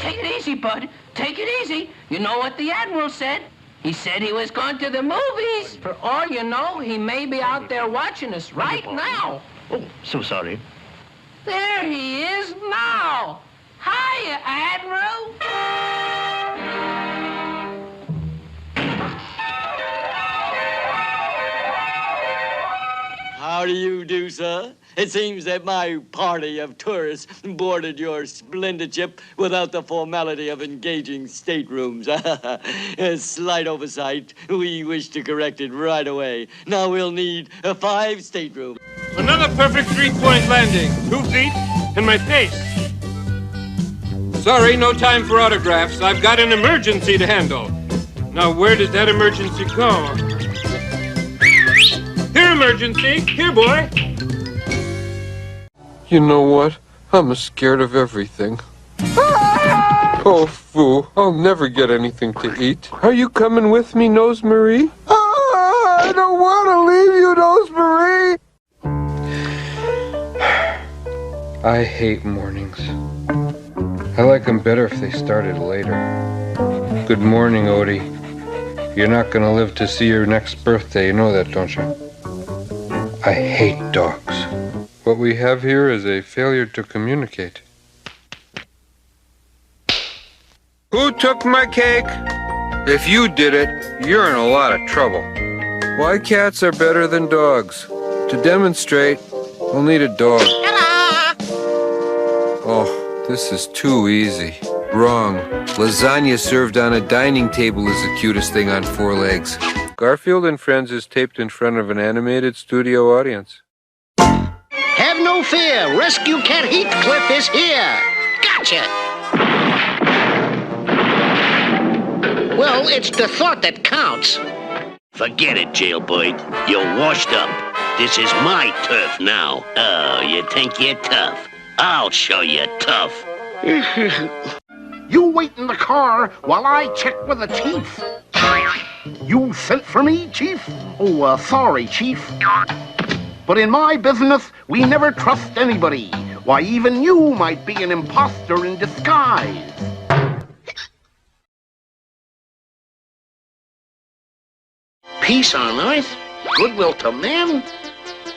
take it easy, bud. Take it easy. You know what the Admiral said? He said he was going to the movies. For all you know, he may be out there watching us right now. Oh, so sorry. There he is now. Hiya, Admiral. How do you do, sir? It seems that my party of tourists boarded your splendid ship without the formality of engaging staterooms. A slight oversight. We wish to correct it right away. Now we'll need 5 staterooms. Another perfect 3-point landing. 2 feet and my face. Sorry, no time for autographs. I've got an emergency to handle. Now, where did that emergency go? Here, emergency. Here, boy. You know what? I'm scared of everything. Oh, foo. I'll never get anything to eat. Are you coming with me, Nosemarie? I don't want to leave you, Nosemarie. I hate mornings. I like them better if they started later. Good morning, Odie. You're not going to live to see your next birthday. You know that, don't you? I hate dogs. What we have here is a failure to communicate. Who took my cake? If you did it, you're in a lot of trouble. Why cats are better than dogs? To demonstrate, we'll need a dog. Oh, this is too easy. Wrong. Lasagna served on a dining table is the cutest thing on 4 legs. Garfield and Friends is taped in front of an animated studio audience. Have no fear. Rescue Cat Heathcliff is here. Gotcha. Well, it's the thought that counts. Forget it, jailbird. You're washed up. This is my turf now. Oh, you think you're tough? I'll show you tough. You wait in the car while I check with the chief. You sent for me, Chief? Oh, sorry, Chief. But in my business, we never trust anybody. Why, even you might be an imposter in disguise. Peace on earth? Goodwill to men?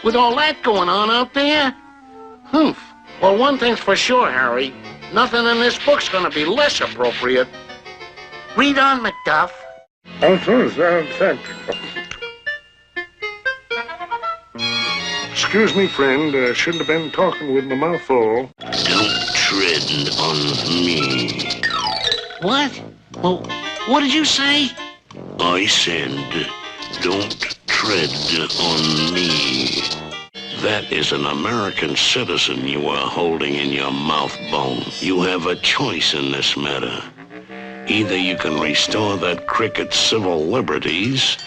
With all that going on out there? Humph. Well, one thing's for sure, Harry. Nothing in this book's gonna be less appropriate. Read on, Macduff. Excuse me, friend. Shouldn't have been talking with my mouth full. Don't tread on me. What? Well, what did you say? I said, don't tread on me. That is an American citizen you are holding in your mouth bone. You have a choice in this matter. Either you can restore that cricket's civil liberties,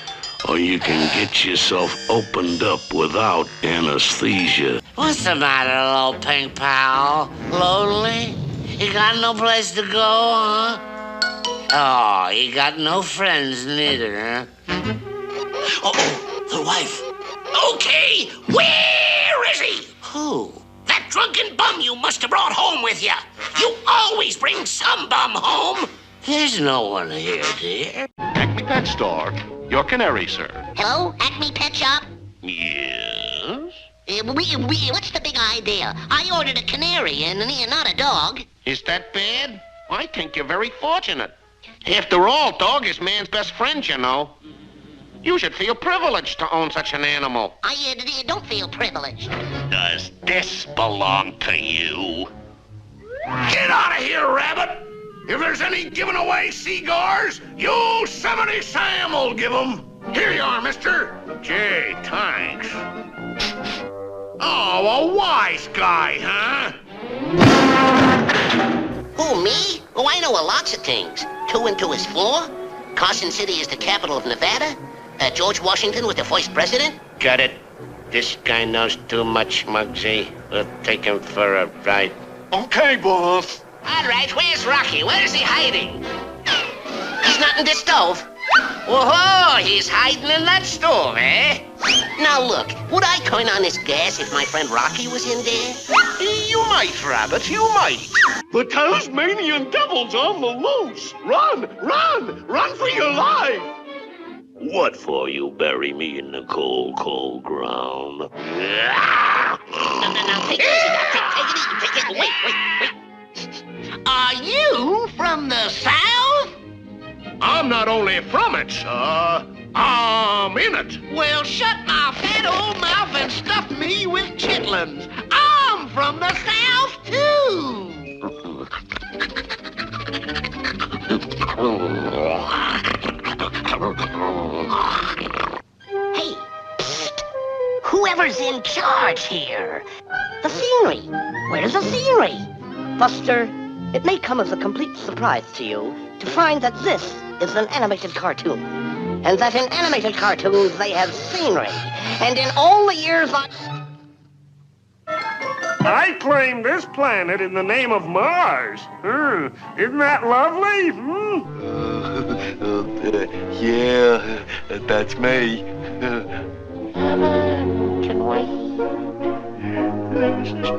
or you can get yourself opened up without anesthesia. What's the matter, little pink pal? Lonely? You got no place to go, huh? Oh, you got no friends neither, huh? Oh, the wife. Okay, where is he? Who? That drunken bum you must have brought home with you. You always bring some bum home. There's no one here, dear. Acme Pet Store. Your canary, sir. Hello, Acme Pet Shop? Yes? What's the big idea? I ordered a canary and not a dog. Is that bad? I think you're very fortunate. After all, dog is man's best friend, you know. You should feel privileged to own such an animal. I don't feel privileged. Does this belong to you? Get out of here, Rabbit! If there's any giving away cigars, Yosemite Sam will give them. Here you are, mister. Gee, thanks. Oh, a wise guy, huh? Who, me? Oh, I know lots of things. 2 and 2 is 4. Carson City is the capital of Nevada. George Washington was the first president. Got it. This guy knows too much, Muggsy. We'll take him for a ride. Okay, boss. All right, where's Rocky? Where is he hiding? He's not in the stove. Whoa, he's hiding in that stove, eh? Now look, would I coin on this gas if my friend Rocky was in there? You might, Rabbit, you might. The Tasmanian devil's on the loose. Run, run, run for your life. What for you bury me in the cold, cold ground? No, take it easy, Doc. Take it easy. Take it. Wait. Are you from the South? I'm not only from it, sir. I'm in it. Well, shut my fat old mouth and stuff me with chitlins. I'm from the South, too. Hey, psst. Whoever's in charge here. The scenery. Where's the scenery? Buster, it may come as a complete surprise to you to find that this is an animated cartoon. And that in animated cartoons they have scenery. And in all the years I claim this planet in the name of Mars. Isn't that lovely? Yeah, that's me. Can we? This is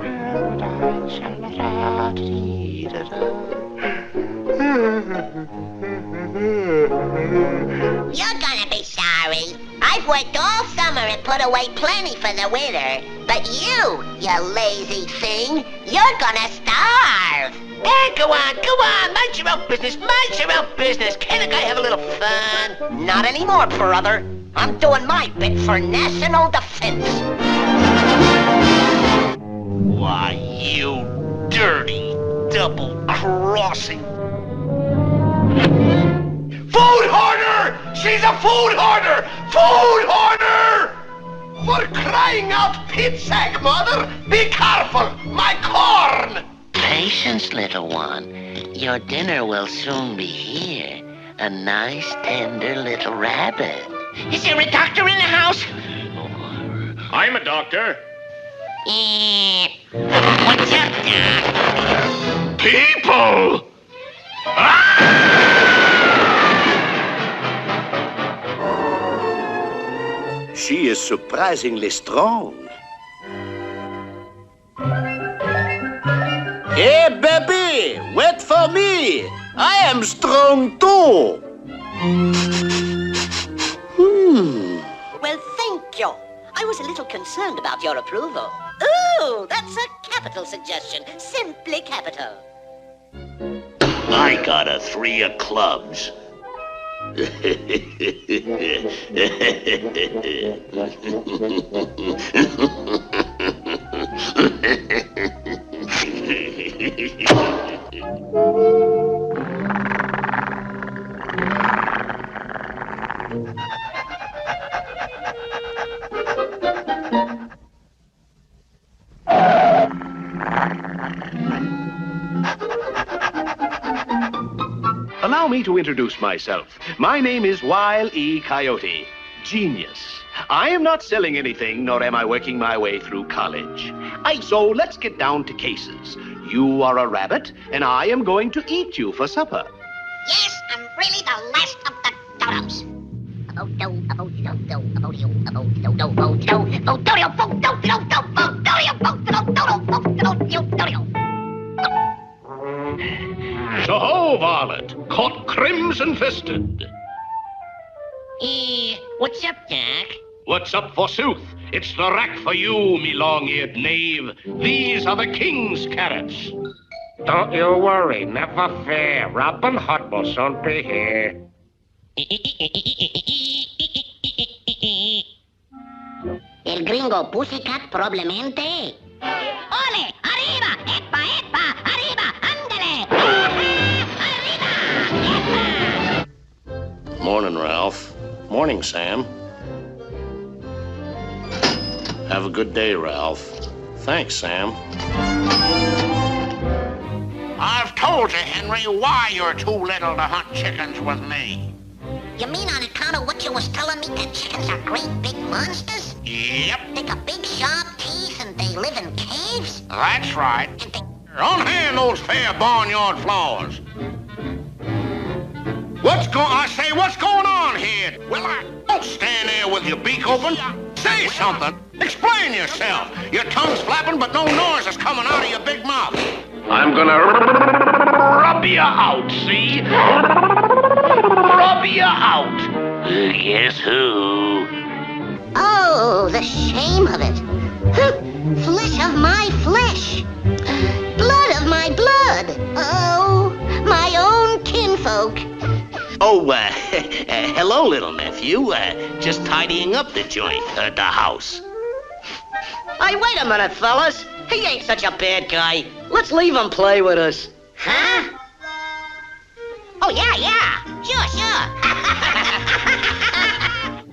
You're gonna be sorry. I've worked all summer and put away plenty for the winter. But you lazy thing, you're gonna starve. Hey, go on, mind your own business, Can a guy have a little fun? Not anymore, brother. I'm doing my bit for national defense. Why, you dirty, double-crossing... Food hoarder! She's a food hoarder! Food hoarder! For crying out, pit sack, mother! Be careful! My corn! Patience, little one. Your dinner will soon be here. A nice, tender little rabbit. Is there a doctor in the house? I'm a doctor. What's up, Doc? People! She is surprisingly strong. Hey, baby, wait for me. I am strong too. Well, thank you. I was a little concerned about your approval. Ooh, that's a capital suggestion. Simply capital. I got a 3 of clubs. Allow me to introduce myself. My name is Wile E. Coyote. Genius. I am not selling anything, nor am I working my way through college. So let's get down to cases. You are a rabbit, and I am going to eat you for supper. Yes, I'm really the last of the dodos. So-ho, varlet, caught crimson-fisted. What's up, Doc? What's up, forsooth? It's the rack for you, me long-eared knave. These are the king's carrots. Don't you worry, never fear. Robin Hood will soon be here. El gringo pussycat probablemente. Ole, arriba, epa, arriba, ándale. Arriba, epa. Morning, Ralph. Morning, Sam. Have a good day, Ralph. Thanks, Sam. I've told you, Henry, why you're too little to hunt chickens with me. You mean on account of what you was telling me that chickens are great big monsters? Yep. They got big sharp teeth and they live in caves? That's right. Unhand those fair barnyard floors. What's going on here? Well, don't stand there with your beak open. Say something. Explain yourself. Your tongue's flapping, but no noise is coming out of your big mouth. I'm gonna rub you out, see? Rub you out. Guess who? Oh, the shame of it. Flesh of my flesh. Blood of my blood. Oh, my own kinfolk. Oh, hello, little nephew. Just tidying up the joint, the house. Hey, wait a minute, fellas. He ain't such a bad guy. Let's leave him play with us. Huh? Oh, yeah. Sure.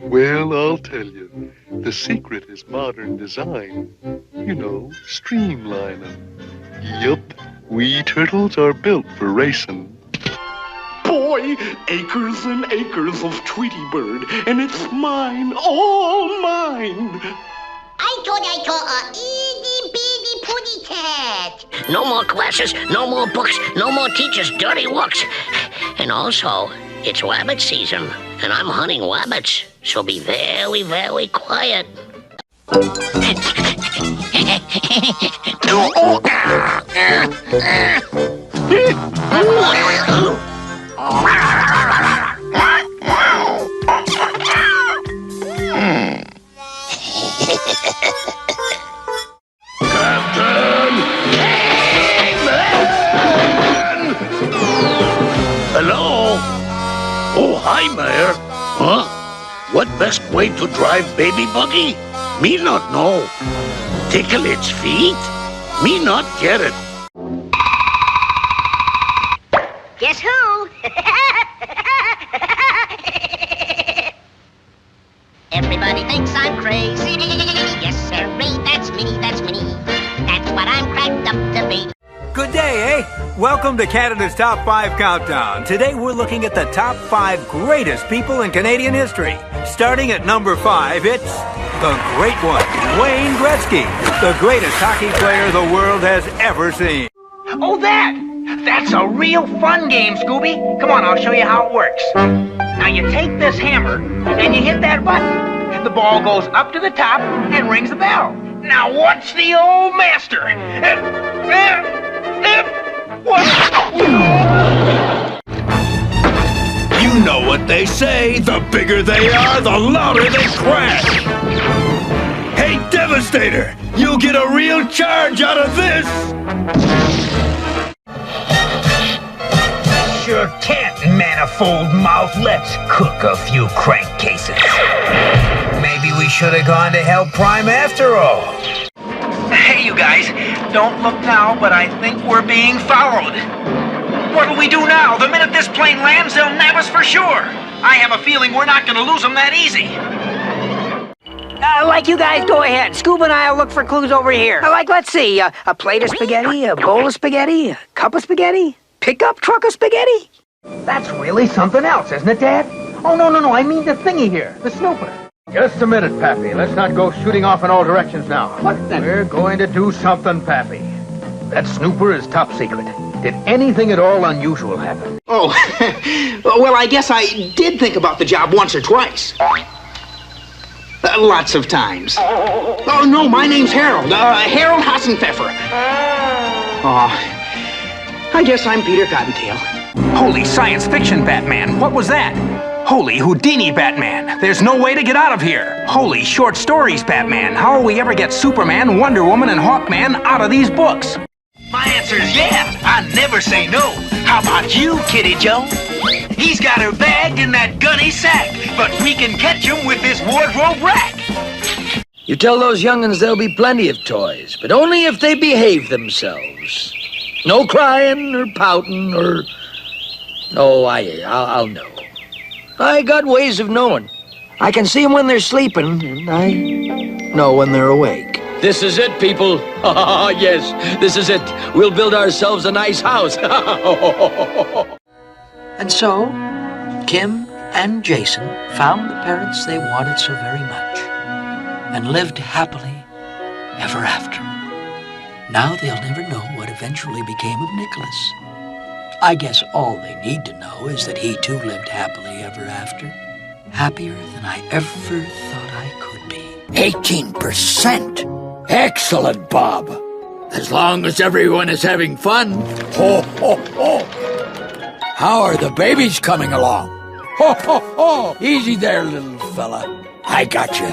Well, I'll tell you. The secret is modern design. You know, streamlining. Yup, we turtles are built for racing. Boy, acres and acres of Tweety Bird, and it's mine, all mine. I thought a itty bitty putty cat. No more classes, no more books, no more teachers' dirty looks. And also, it's rabbit season, and I'm hunting rabbits, so be very, very quiet. Captain! Hello? Oh, hi, Mayor. Huh? What best way to drive baby buggy? Me not know. Tickle its feet? Me not get it. Guess who? Everybody thinks I'm crazy. Yes, sirree, that's me. That's what I'm cracked up to be. Good day, eh? Welcome to Canada's Top 5 Countdown. Today we're looking at the top 5 greatest people in Canadian history. Starting at number 5, it's the great one, Wayne Gretzky, the greatest hockey player the world has ever seen. Oh, that's a real fun game, Scooby. Come on, I'll show you how it works. Now you take this hammer, and you hit that button. The ball goes up to the top and rings the bell. Now watch the old master. You know what they say, the bigger they are, the louder they crash. Hey, Devastator, you'll get a real charge out of this. Sure can't, manifold mouth. Let's cook a few crankcases. Maybe we should have gone to Hell Prime after all. Hey, you guys, don't look now, but I think we're being followed. What'll we do now? The minute this plane lands, they'll nab us for sure. I have a feeling we're not gonna lose them that easy. Like you guys go ahead. Scoob and I'll look for clues over here. Let's see, a plate of spaghetti, a bowl of spaghetti, a cup of spaghetti, pickup truck of spaghetti. That's really something else, isn't it, Dad? Oh, no, I mean the thingy here, the snooper. Just a minute, Pappy. Let's not go shooting off in all directions now. What then? We're going to do something, Pappy. That snooper is top secret. Did anything at all unusual happen? Oh, well, I guess I did think about the job once or twice. Lots of times. Oh, no, my name's Harold. Harold Hassenpfeffer. Oh, I guess I'm Peter Cottontail. Holy science fiction, Batman. What was that? Holy Houdini, Batman. There's no way to get out of here. Holy short stories, Batman. How will we ever get Superman, Wonder Woman, and Hawkman out of these books? My answer is yeah. I never say no. How about you, Kitty Joe? He's got her bagged in that gunny sack, but we can catch him with this wardrobe rack. You tell those young'uns there'll be plenty of toys, but only if they behave themselves. No crying or pouting or... Oh, I'll know. I got ways of knowing. I can see them when they're sleeping, and I know when they're awake. This is it, people. Ah, yes, this is it. We'll build ourselves a nice house. And so, Kim and Jason found the parents they wanted so very much and lived happily ever after. Now they'll never know what eventually became of Nicholas. I guess all they need to know is that he too lived happily ever after. Happier than I ever thought I could be. 18%! Excellent, Bob. As long as everyone is having fun. Ho, ho, ho! How are the babies coming along? Ho, ho, ho! Easy there, little fella. I got you.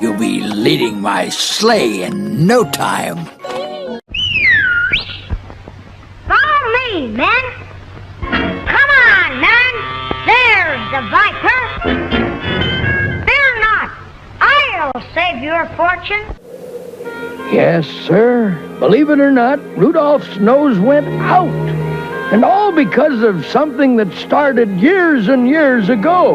You'll be leading my sleigh in no time. Follow me, men. Come on, men. There's the Viper. Fear not. I'll save your fortune. Yes, sir. Believe it or not, Rudolph's nose went out. And all because of something that started years and years ago.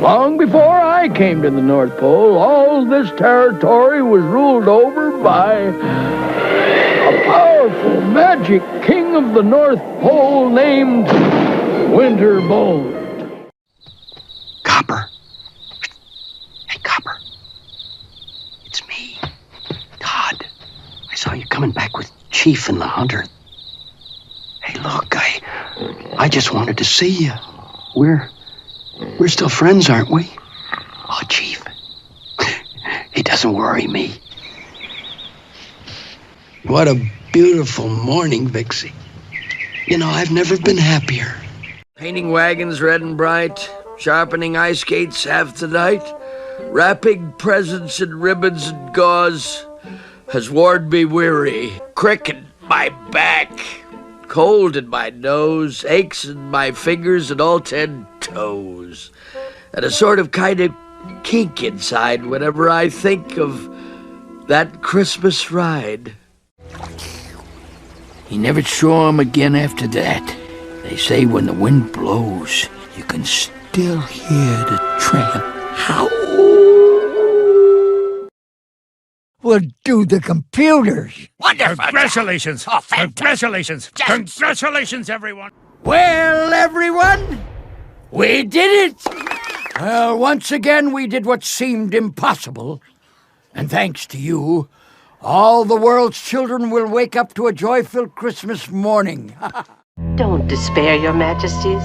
Long before I came to the North Pole, all this territory was ruled over by a powerful magic king of the North Pole named Winterbolt. Copper. Hey, Copper. It's me, Todd. I saw you coming back with Chief and the Hunter. Hey, look, I just wanted to see you. We're still friends, aren't we? Oh, Chief. It doesn't worry me. What a beautiful morning, Vixie. You know, I've never been happier. Painting wagons red and bright, sharpening ice skates half the night, wrapping presents in ribbons and gauze has worn me weary. Crick in my back, cold in my nose, aches in my fingers and all 10 toes, and a sort of kind of kink inside whenever I think of that Christmas ride. You never saw him again after that. They say when the wind blows, you can still hear the tramp howl. Well, do the computers. Wonderful. Congratulations. Oh, fantastic. Congratulations. Congratulations, everyone. Well, everyone, we did it. Well, once again, we did what seemed impossible. And thanks to you, all the world's children will wake up to a joy-filled Christmas morning. Don't despair, your majesties.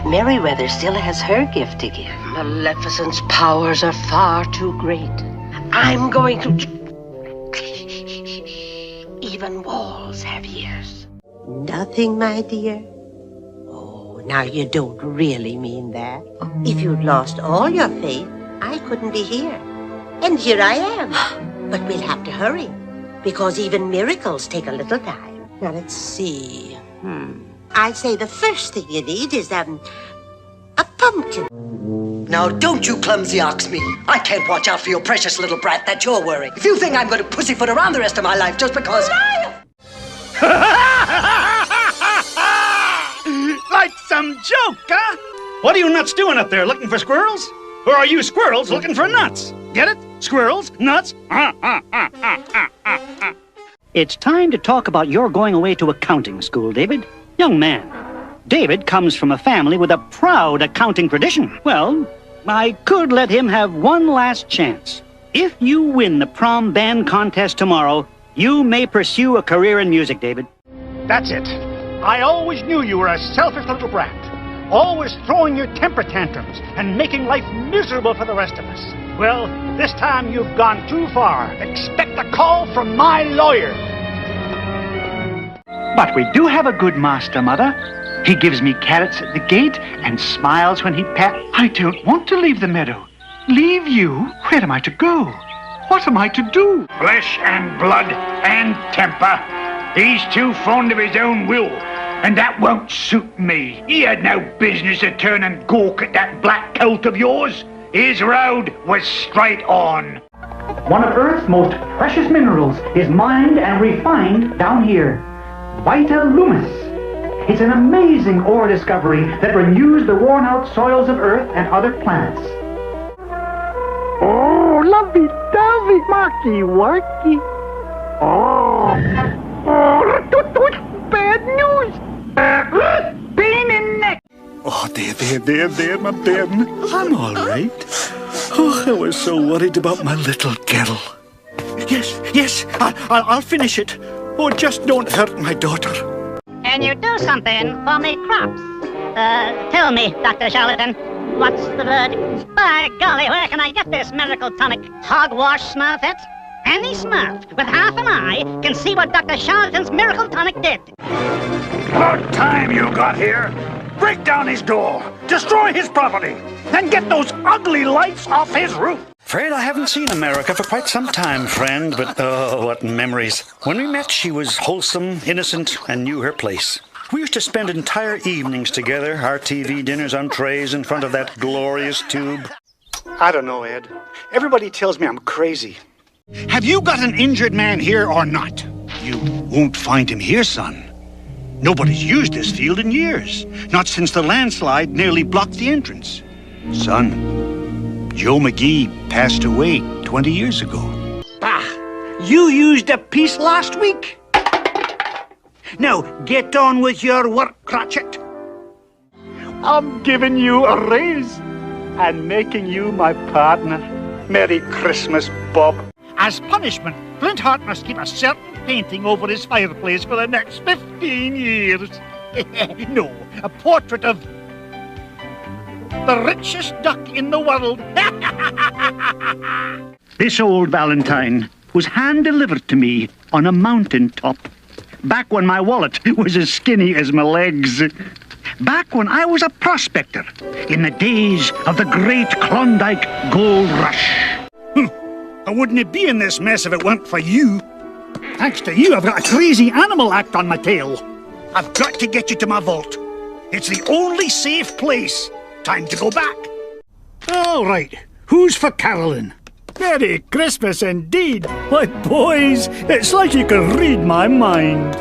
Merryweather still has her gift to give. Maleficent's powers are far too great. I'm going to... Even walls have ears. Nothing, my dear. Oh, now you don't really mean that. If you'd lost all your faith, I couldn't be here. And here I am. But we'll have to hurry, because even miracles take a little time. Now, let's see. I'd say the first thing you need is, a pumpkin. Now, don't you clumsy ox me. I can't watch out for your precious little brat that you're worrying. If you think I'm going to pussyfoot around the rest of my life just because... Like some joke, huh? What are you nuts doing up there, looking for squirrels? Or are you squirrels looking for nuts? Get it? Squirrels, nuts. It's time to talk about your going away to accounting school, David. Young man, David comes from a family with a proud accounting tradition. Well, I could let him have one last chance. If you win the prom band contest tomorrow, you may pursue a career in music, David. That's it. I always knew you were a selfish little brat. Always throwing your temper tantrums and making life miserable for the rest of us. Well, this time you've gone too far. Expect a call from my lawyer. But we do have a good master, Mother. He gives me carrots at the gate and smiles when he I don't want to leave the meadow. Leave you? Where am I to go? What am I to do? Flesh and blood and temper. He's too fond of his own will, and that won't suit me. He had no business to turn and gawk at that black colt of yours. His road was straight on. One of Earth's most precious minerals is mined and refined down here. Vita Lumis. It's an amazing ore discovery that renews the worn-out soils of Earth and other planets. Oh, lovey-dovey, marky-warky. Oh, bad news. Pain in the neck. Oh, there, my bairn. I'm all right. Oh, I was so worried about my little girl. Yes, I'll finish it. Oh, just don't hurt my daughter. Can you do something for me crops? Tell me, Dr. Charlatan, what's the verdict? By golly, where can I get this miracle tonic? Hogwash Smurf it? Any Smurf with half an eye can see what Dr. Charlatan's miracle tonic did. About time you got here. Break down his door, destroy his property, and get those ugly lights off his roof. Afraid I haven't seen America for quite some time, friend, but oh, what memories. When we met, she was wholesome, innocent, and knew her place. We used to spend entire evenings together, our TV dinners on trays in front of that glorious tube. I don't know, Ed. Everybody tells me I'm crazy. Have you got an injured man here or not? You won't find him here, son. Nobody's used this field in years. Not since the landslide nearly blocked the entrance. Son, Joe McGee passed away 20 years ago. Bah! You used a piece last week. Now, get on with your work, Cratchit. I'm giving you a raise and making you my partner. Merry Christmas, Bob. As punishment, Flintheart must keep a certain painting over his fireplace for the next 15 years. No, a portrait of the richest duck in the world. This old Valentine was hand-delivered to me on a mountain top. Back when my wallet was as skinny as my legs. Back when I was a prospector in the days of the great Klondike Gold Rush. I wouldn't be in this mess if it weren't for you. Thanks to you, I've got a crazy animal act on my tail. I've got to get you to my vault. It's the only safe place. Time to go back. All right, who's for Carolyn? Merry Christmas indeed. My boys, it's like you can read my mind.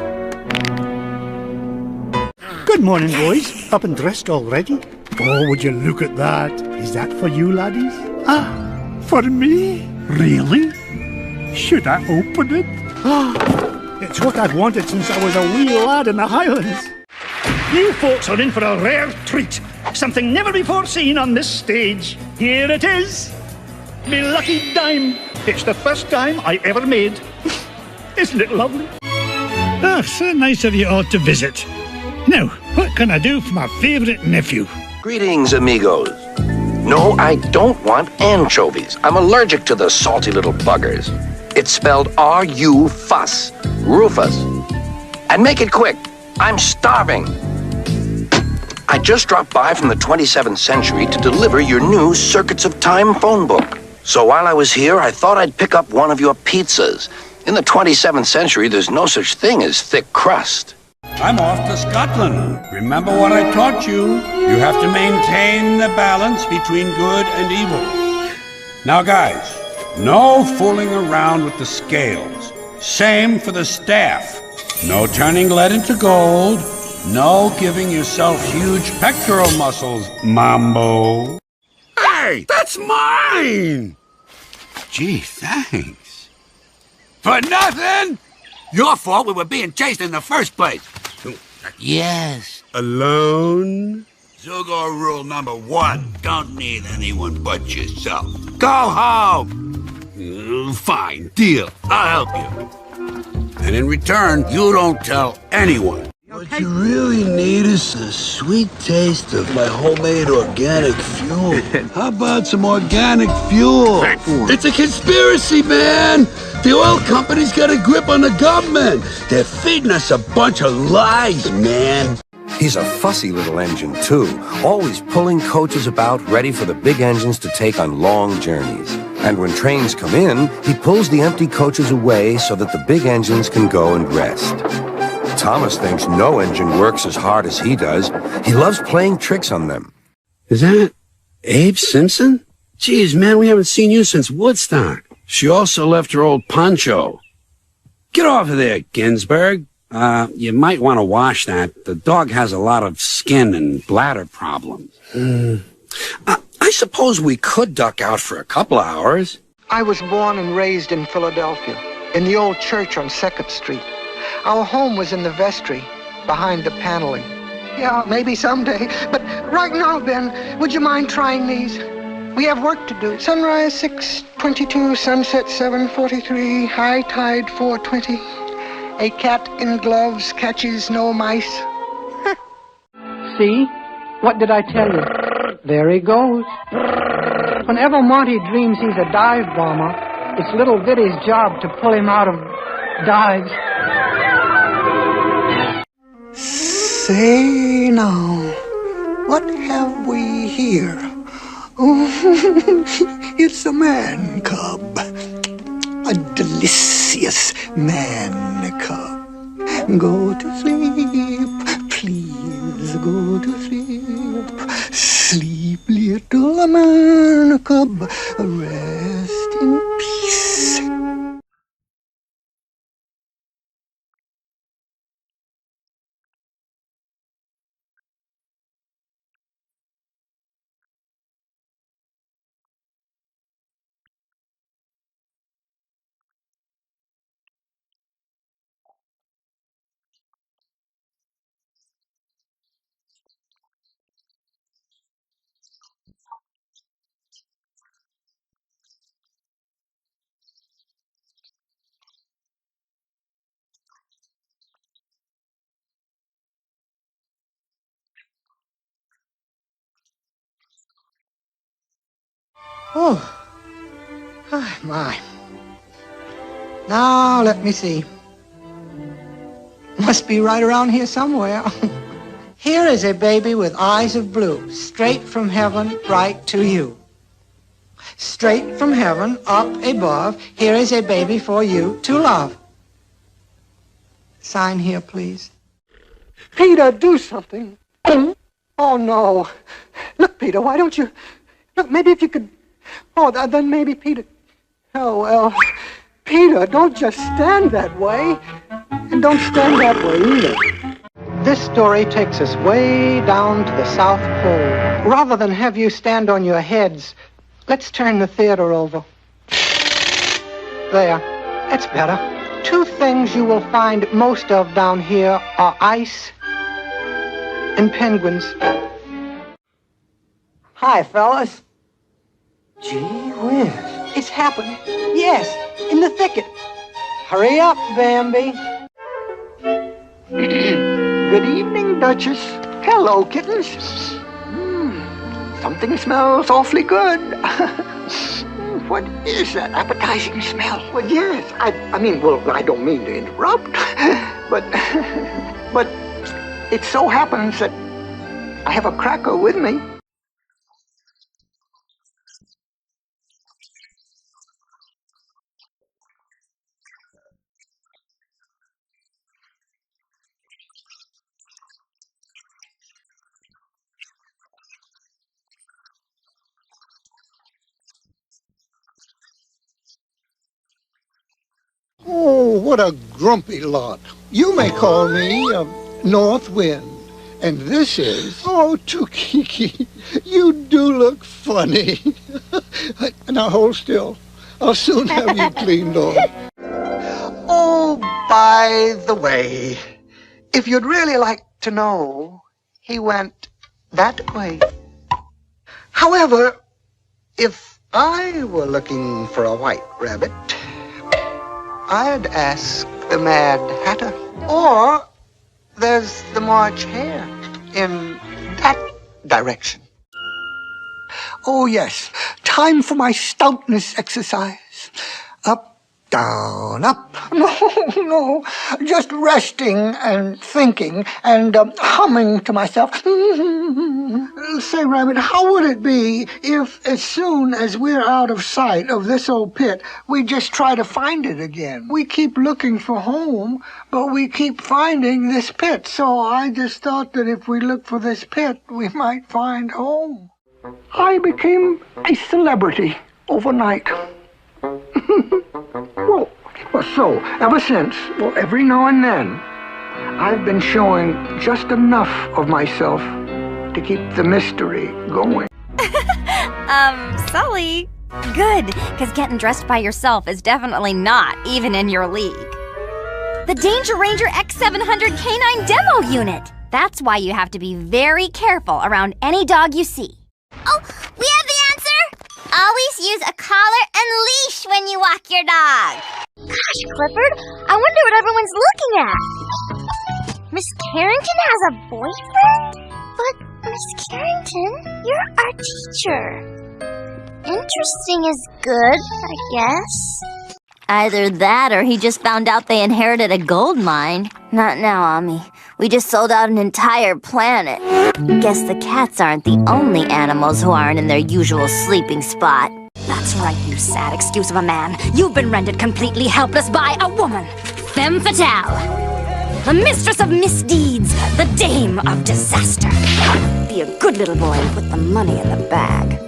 Good morning, boys. Up and dressed already? Oh, would you look at that? Is that for you, laddies? Ah, for me? Really? Should I open it? It's what I've wanted since I was a wee lad in the Highlands. You folks are in for a rare treat. Something never before seen on this stage. Here it is. Me lucky dime. It's the first dime I ever made. Isn't it lovely? Ah, so nice of you all to visit. Now, what can I do for my favourite nephew? Greetings, amigos. No, I don't want anchovies. I'm allergic to the salty little buggers. It's spelled R-U-Fuss, Rufus. And make it quick. I'm starving. I just dropped by from the 27th century to deliver your new Circuits of Time phone book. So while I was here, I thought I'd pick up one of your pizzas. In the 27th century, there's no such thing as thick crust. I'm off to Scotland. Remember what I taught you. You have to maintain the balance between good and evil. Now, guys, no fooling around with the scales. Same for the staff. No turning lead into gold. No giving yourself huge pectoral muscles, Mambo. Hey, that's mine! Gee, thanks. For nothing! Your fault we were being chased in the first place. Yes. Alone? Zugo rule number 1. Don't need anyone but yourself. Go home! Fine, deal. I'll help you. And in return, you don't tell anyone. What you really need is a sweet taste of my homemade organic fuel. How about some organic fuel? It's a conspiracy, man! The oil companies got a grip on the government. They're feeding us a bunch of lies, man. He's a fussy little engine, too, always pulling coaches about ready for the big engines to take on long journeys. And when trains come in, he pulls the empty coaches away so that the big engines can go and rest. Thomas thinks no engine works as hard as he does. He loves playing tricks on them. Is that Abe Simpson? Geez, man, we haven't seen you since Woodstock. She also left her old poncho. Get off of there, Ginsburg. You might want to wash that. The dog has a lot of skin and bladder problems. I suppose we could duck out for a couple of hours. I was born and raised in Philadelphia, in the old church on 2nd Street. Our home was in the vestry, behind the paneling. Yeah, maybe someday. But right now, Ben, would you mind trying these? We have work to do. Sunrise 6:22, sunset 7:43, high tide 4:20. A cat in gloves catches no mice. See? What did I tell you? There he goes. Whenever Monty dreams he's a dive bomber, it's little Viddy's job to pull him out of dives. Say now, what have we here? Oh, it's a man cub. A delicious man cub. Go to sleep, please go to sleep. Sleep, little man cub, rest in peace. Oh, my. Now, let me see. Must be right around here somewhere. Here is a baby with eyes of blue, straight from heaven right to you. Straight from heaven, up above, here is a baby for you to love. Sign here, please. Peter, do something. Oh, no. Look, Peter, why don't you... Look, maybe if you could... Oh, then maybe Peter... Oh, well... Peter, don't just stand that way. And don't stand that way either. This story takes us way down to the South Pole. Rather than have you stand on your heads, let's turn the theater over. There. That's better. Two things you will find most of down here are ice and penguins. Hi, fellas. Gee whiz. It's happening. Yes, in the thicket. Hurry up, Bambi. Good evening, Duchess. Hello, kittens. Something smells awfully good. What is that appetizing smell? Well, yes, I don't mean to interrupt, but it so happens that I have a cracker with me. Oh, what a grumpy lot. You may call me North Wind. And this is... Oh, Tukiki, you do look funny. Now hold still. I'll soon have you cleaned off. Oh, by the way, if you'd really like to know, he went that way. However, if I were looking for a white rabbit, I'd ask the Mad Hatter. Or there's the March Hare in that direction. Oh, yes. Time for my stoutness exercise. Up, down, up. No. Just resting and thinking and humming to myself. Say, Rabbit, how would it be if, as soon as we're out of sight of this old pit, we just try to find it again? We keep looking for home, but we keep finding this pit. So I just thought that if we look for this pit, we might find home. I became a celebrity overnight. Well, so, ever since, every now and then, I've been showing just enough of myself to keep the mystery going. Sully. Good, because getting dressed by yourself is definitely not even in your league. The Danger Ranger X700 Canine Demo Unit. That's why you have to be very careful around any dog you see. Oh, we have the answer! Always use a collar and leash when you walk your dog. Gosh, Clifford, I wonder what everyone's looking at. Miss Carrington has a boyfriend? But, Miss Carrington, you're our teacher. Interesting is good, I guess. Either that or he just found out they inherited a gold mine. Not now, Ami. We just sold out an entire planet. Guess the cats aren't the only animals who aren't in their usual sleeping spot. That's right, you sad excuse of a man. You've been rendered completely helpless by a woman. Femme fatale. The mistress of misdeeds. The dame of disaster. Be a good little boy and put the money in the bag.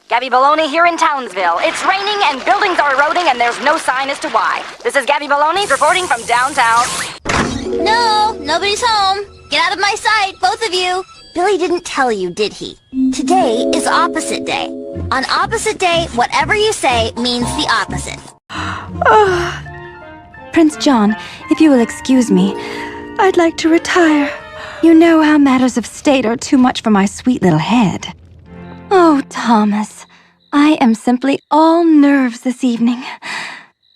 Gabby Baloney here in Townsville. It's raining and buildings are eroding and there's no sign as to why. This is Gabby Baloney reporting from downtown. No, nobody's home. Get out of my sight, both of you. Billy didn't tell you, did he? Today is opposite day. On opposite day, whatever you say means the opposite. Prince John, if you will excuse me, I'd like to retire. You know how matters of state are too much for my sweet little head. Oh, Thomas, I am simply all nerves this evening.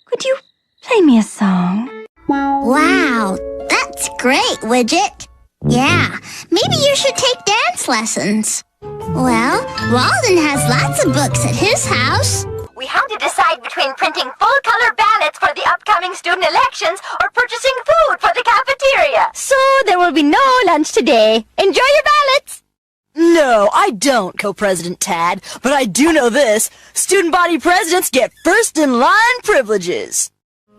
Could you play me a song? Wow, that's great, Widget. Yeah, maybe you should take dance lessons. Well, Walden has lots of books at his house. We had to decide between printing full-color ballots for the upcoming student elections or purchasing food for the cafeteria. So there will be no lunch today. Enjoy your ballots. No, I don't, Co-President Tad, but I do know this. Student body presidents get first-in-line privileges.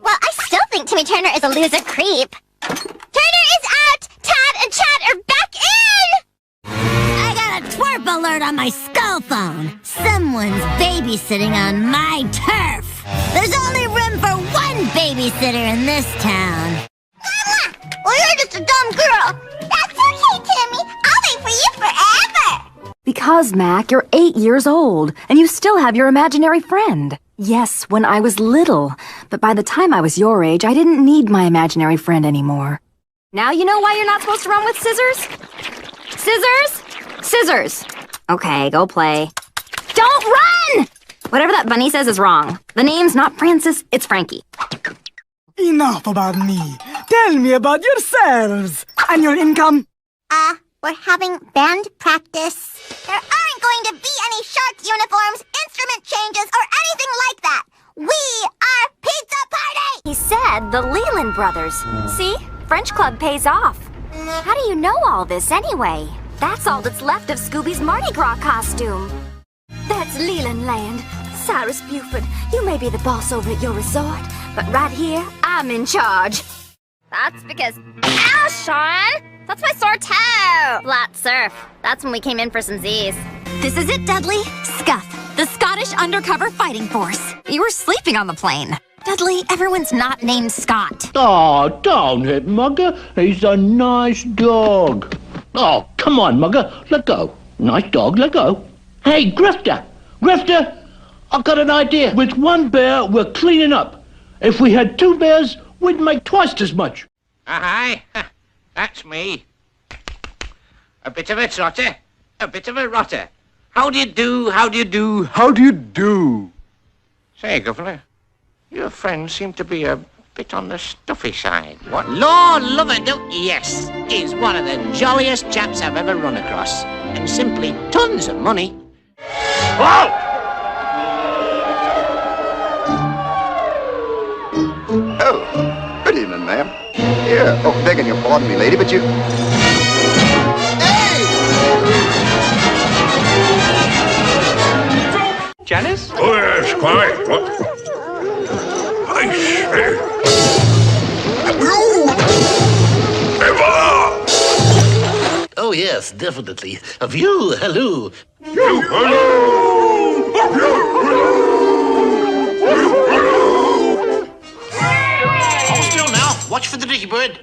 Well, I still think Timmy Turner is a loser creep. Turner is out! Tad and Chad are back in! I got a twerp alert on my skull phone. Someone's babysitting on my turf. There's only room for one babysitter in this town. Mama! Well, you're just a dumb girl. That's okay, Timmy. I'll wait for you forever. Because, Mac, you're 8 years old, and you still have your imaginary friend. Yes, when I was little, but by the time I was your age, I didn't need my imaginary friend anymore. Now you know why you're not supposed to run with scissors? Scissors? Scissors. Okay, go play. Don't run! Whatever that bunny says is wrong. The name's not Francis, it's Frankie. Enough about me. Tell me about yourselves and your income. We're having band practice. There aren't going to be any shark uniforms, instrument changes, or anything like that. We are Pizza Party! He said the Leland brothers. See? French Club pays off. How do you know all this anyway? That's all that's left of Scooby's Mardi Gras costume. That's Leland Land. Cyrus Buford, you may be the boss over at your resort, but right here, I'm in charge. That's because... Ow, Sean! That's my sore toe! Flat surf. That's when we came in for some Z's. This is it, Dudley. Scuff, the Scottish Undercover Fighting Force. You were sleeping on the plane. Dudley, everyone's not named Scott. Oh, don't hit Mugger. He's a nice dog. Oh, come on, Mugger. Let go. Nice dog, let go. Hey, Grifter! Grifter! I've got an idea. With one bear, we're cleaning up. If we had 2 bears, we'd make twice as much. Aye, that's me. A bit of a trotter, a bit of a rotter. How do you do, how do you do, how do you do? Say, Governor, your friends seem to be a bit on the stuffy side. What? Lord love it, don't you? Yes, he's one of the jolliest chaps I've ever run across. And simply tons of money. Whoa! Oh, good evening, ma'am. Here, oh, begging your pardon me, lady, but you... Janice? Oh, yes, quiet. What? I say. Oh, yes, definitely. A view, hello. You, hello! Hold still now. Watch for the dicky bird.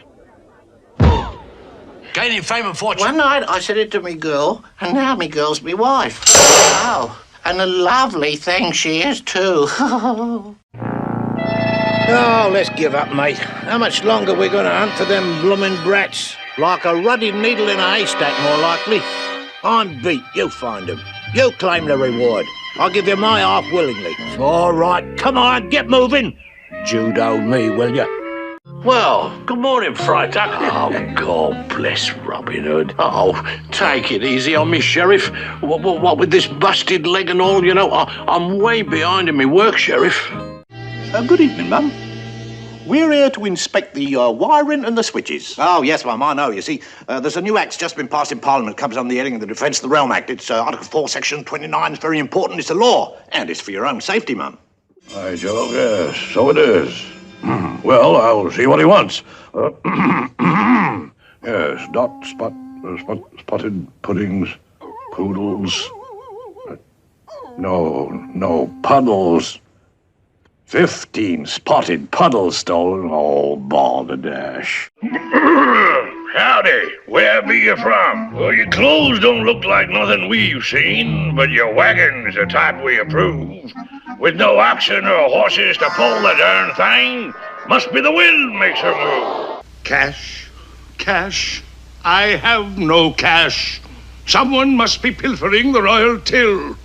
Gaining fame and fortune. One night I said it to me girl, and now me girl's me wife. Wow, and a lovely thing she is, too. Oh, let's give up, mate. How much longer we gonna hunt for them bloomin' brats? Like a ruddy needle in a haystack, more likely. I'm beat. You find them. You claim the reward. I'll give you my half willingly. All right, come on, get moving. judo me, will you? Well, good morning, Freitag. Oh, God bless Robin Hood. Oh, take it easy on me, Sheriff. What with this busted leg and all, you know, I'm way behind in my work, Sheriff. Good evening, Mum. We're here to inspect the wiring and the switches. Oh, yes, Mum, I know. You see, there's a new act's just been passed in Parliament. It comes under the heading of the Defence of the Realm Act. It's Article 4, Section 29. It's very important. It's a law. And it's for your own safety, Mum. By Jove, yes, so it is. Well, I'll see what he wants. Yes, spotted puddings, poodles. No, puddles. 15 spotted puddles stolen. Oh, balderdash. Howdy, where be you from? Well, your clothes don't look like nothing we've seen, but your wagon's the type we approve. With no oxen or horses to pull the darn thing, must be the wind makes her move. Cash? I have no cash. Someone must be pilfering the royal till.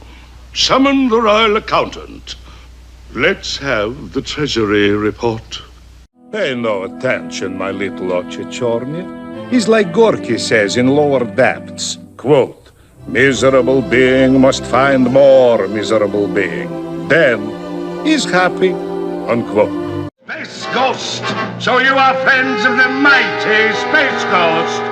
Summon the royal accountant. Let's have the treasury report. Pay no attention, my little Ochichorny. He's like Gorky says in Lower Depths, quote, miserable being must find more miserable being. Then he's happy, unquote. Space Ghost! So you are friends of the mighty Space Ghost.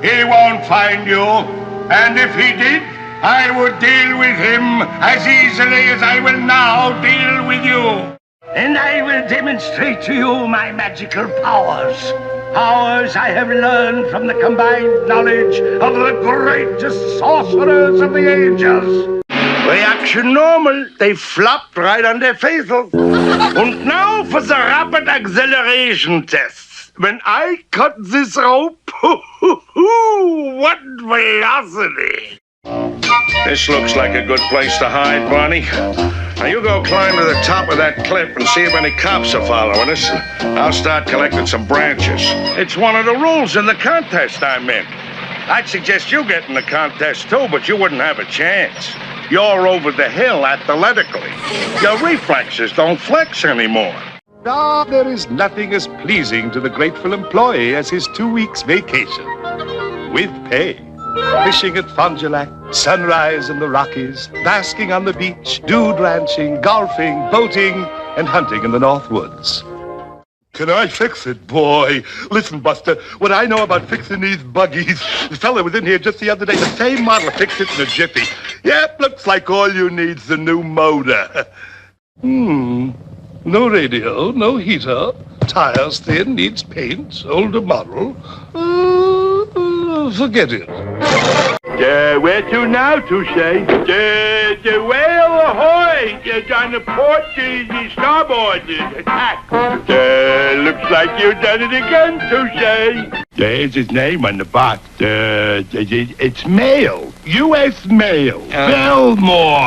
He won't find you, and if he did, I would deal with him as easily as I will now deal with you. And I will demonstrate to you my magical powers. Powers I have learned from the combined knowledge of the greatest sorcerers of the ages. Reaction normal. They flopped right on their faces. And now for the rapid acceleration tests. When I cut this rope, what velocity! This looks like a good place to hide, Barney. Now you go climb to the top of that cliff and see if any cops are following us. I'll start collecting some branches. It's one of the rules in the contest I'm in. I'd suggest you get in the contest too, but you wouldn't have a chance. You're over the hill athletically. Your reflexes don't flex anymore. Ah, there is nothing as pleasing to the grateful employee as his 2 weeks vacation. With pay. Fishing at Fond du Lac, sunrise in the Rockies, basking on the beach, dude ranching, golfing, boating, and hunting in the North Woods. Can I fix it, boy? Listen, Buster, what I know about fixing these buggies, the fella was in here just the other day, the same model, fixed it in a jiffy. Yep, looks like all you need's the new motor. No radio, no heater, tires thin, needs paint, older model. Forget it. Where to now, Touche? The whale ahoy! On the port, the starboard, attack. Looks like you've done it again, Touche. There's his name on the box. It's mail. U.S. mail.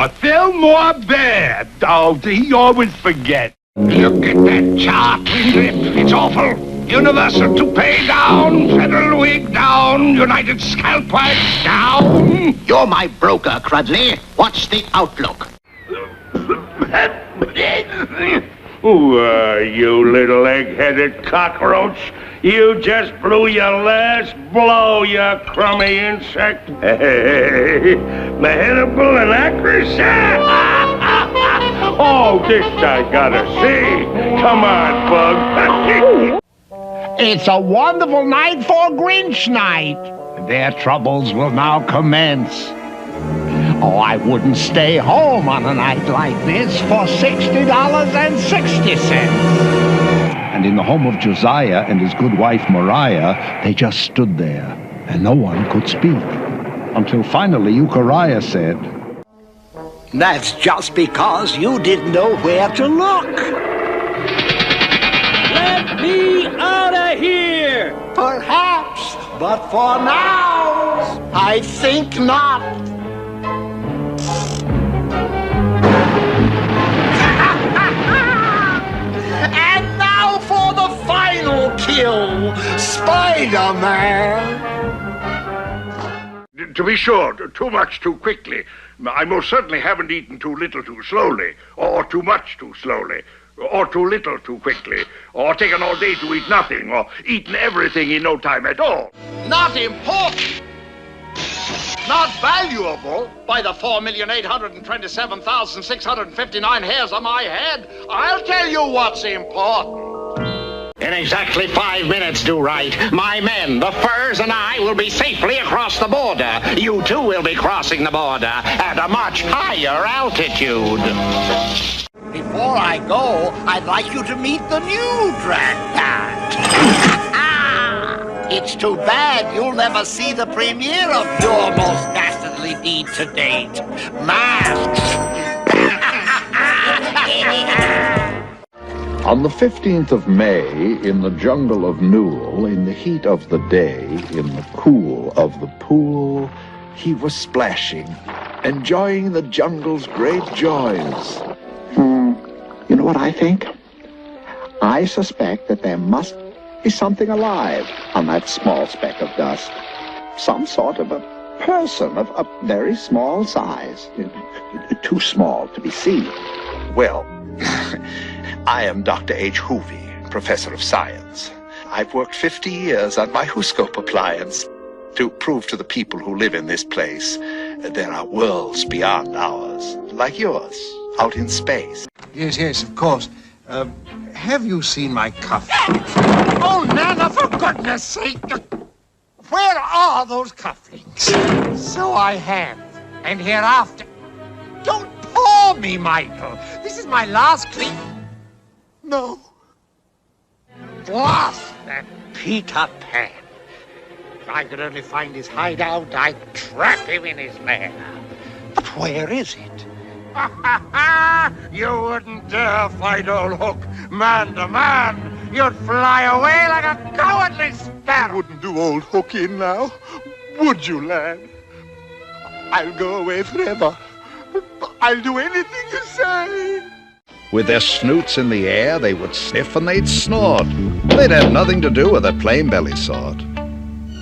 Fillmore Bear. Oh, he always forgets. Look at that chart, Windrip. It's awful. Universal toupee down, Federal wig down, United scalp wax down. You're my broker, Credle. What's the outlook? You little egg-headed cockroach. You just blew your last blow, you crummy insect. Hey, Hannibal and accuracy. Oh, this I gotta see. Come on, Bug. It's a wonderful night for Grinch night. Their troubles will now commence. Oh, I wouldn't stay home on a night like this for $60.60. And in the home of Josiah and his good wife Mariah, they just stood there, and no one could speak. Until finally Euchariah said, That's just because you didn't know where to look. Let me out of here! Perhaps, but for now, I think not. And now for the final kill, Spider-Man. To be sure, too much too quickly. I most certainly haven't eaten too little too slowly, or too much too slowly. or too little too quickly, or taken all day to eat nothing, or eaten everything in no time at all. Not important. Not valuable by the 4,827,659 hairs on my head. I'll tell you what's important. In exactly 5 minutes, do right. My men, the furs, and I will be safely across the border. You too will be crossing the border at a much higher altitude. Before I go, I'd like you to meet the new drag pad. It's too bad you'll never see the premiere of your most dastardly deed to date. Masks. On the 15th of May, in the jungle of Newell, in the heat of the day, in the cool of the pool, he was splashing, enjoying the jungle's great joys. You know what I think? I suspect that there must be something alive on that small speck of dust. Some sort of a person of a very small size. Too small to be seen. Well, I am Dr. H. Hoovey, professor of science. I've worked 50 years on my Whoscope appliance to prove to the people who live in this place that there are worlds beyond ours, like yours, out in space. Yes, of course. Have you seen my cufflinks? Oh, Nana, for goodness sake! Where are those cufflinks? So I have. And hereafter... Don't paw me, Michael. This is my last clean... No. Blast that Peter Pan. If I could only find his hideout, I'd trap him in his lair. But where is it? You wouldn't dare fight old Hook man to man. You'd fly away like a cowardly sparrow. Wouldn't do old Hook in now, would you, lad? I'll go away forever. I'll do anything you say. With their snoots in the air, they would sniff and they'd snort. They'd have nothing to do with a plain belly sort.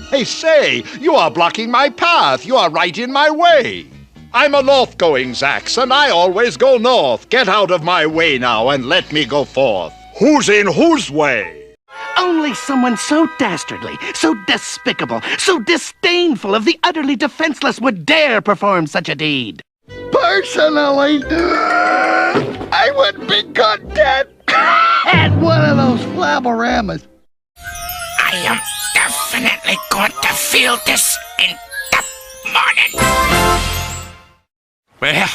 Hey, say, you are blocking my path. You are right in my way. I'm a north-going Zax, and I always go north. Get out of my way now and let me go forth. Who's in whose way? Only someone so dastardly, so despicable, so disdainful of the utterly defenseless would dare perform such a deed. Personally, I would be content at one of those flabberramas. I am definitely going to feel this in the morning. Well,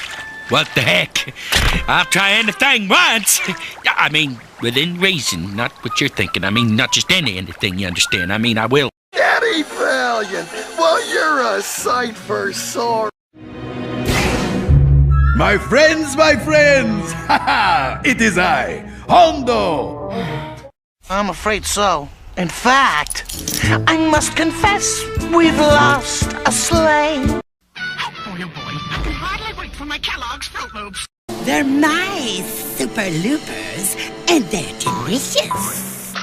what the heck? I'll try anything once. I mean, within reason, not what you're thinking. I mean, not just anything, you understand. I mean, I will. Daddy Valiant, well, you're a sight for sore. My friends, ha ha! It is I, Hondo! I'm afraid so. In fact, I must confess, we've lost a sleigh. Oh, no, boy. I can hardly wait for my Kellogg's Fruit Loops. They're my Super Loopers, and they're delicious.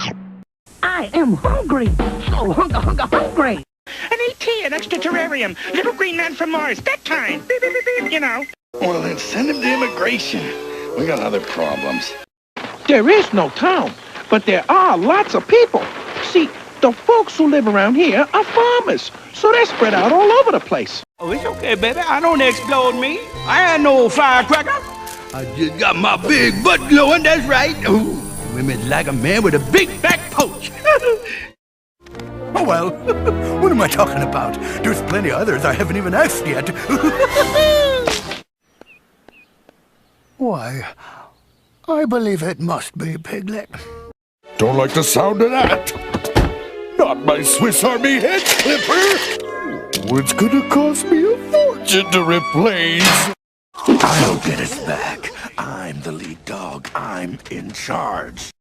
I am hungry. So hungry. An ET, an extra terrarium, little green man from Mars, that kind. Beep, beep, beep, beep, you know. Well, then send him to immigration. We got other problems. There is no town, but there are lots of people. See, the folks who live around here are farmers, so they're spread out all over the place. Oh, it's okay, baby. I don't explode me. I ain't no firecracker. I just got my big butt glowing, that's right. Ooh, women like a man with a big back porch. Oh, well, what am I talking about? There's plenty others I haven't even asked yet. Why, I believe it must be Piglet. Don't like the sound of that. Not my Swiss Army head clipper. Oh, it's gonna cost me a fortune to replace. I'll get us back. I'm the lead dog. I'm in charge.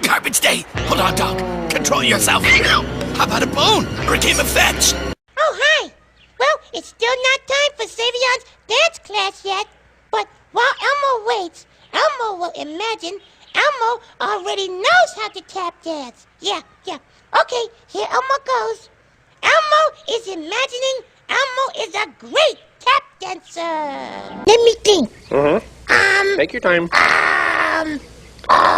Garbage day. Hold on, dog. Control yourself. How about a bone or a game of fetch? Oh, hi. Well, it's still not time for Savion's dance class yet. But while Elmo waits, Elmo will imagine Elmo already knows how to tap dance. Yeah. Okay, here Elmo goes. Elmo is imagining Elmo is a great tap dancer. Let me think. Take your time.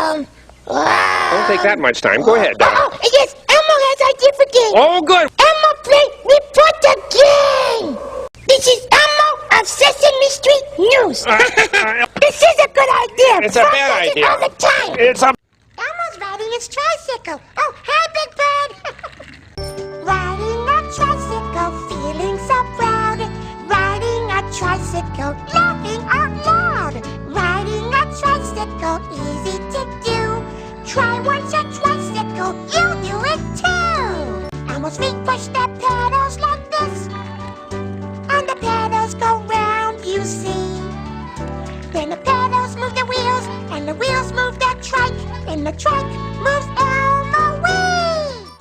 Don't take that much time. Go ahead. Oh, yes, Elmo has idea for game. Oh, good. Elmo play report the game. This is Elmo of Sesame Street News. This is a good idea. It's a bad idea. All the time. It's a... Elmo's riding his tricycle. Oh, hi, Big Bird. Riding a tricycle, feeling so proud. Riding a tricycle, laughing out loud. Riding a tricycle, easy to do. Try once a tricycle, you'll do it too. Elmo's feet push the pedals like this. And the pedals go round, you see. Then the pedals move the wheels, and the wheels move the trike, and the trike moves